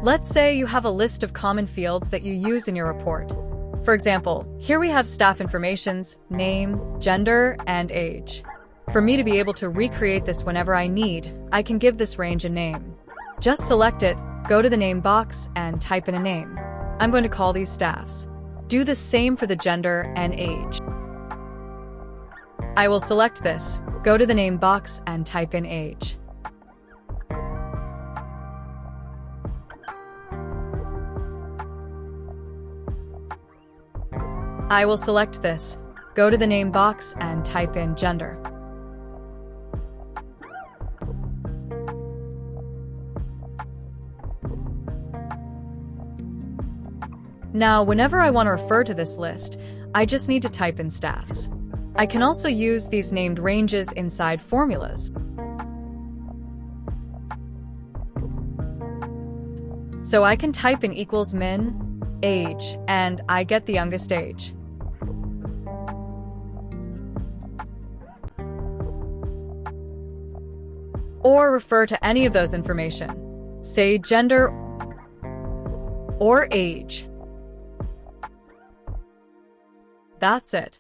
Let's say you have a list of common fields that you use in your report. For example, here we have staff informations, name, gender, and age. For me to be able to recreate this whenever I need, I can give this range a name. Just select it, go to the name box, and type in a name. I'm going to call these staffs. Do the same for the gender and age. I will select this, go to the name box, and type in age. I will select this, go to the name box, and type in gender. Now, whenever I want to refer to this list, I just need to type in staffs. I can also use these named ranges inside formulas. So I can type in equals min, age, and I get the youngest age. Or refer to any of those information, say gender or age. That's it.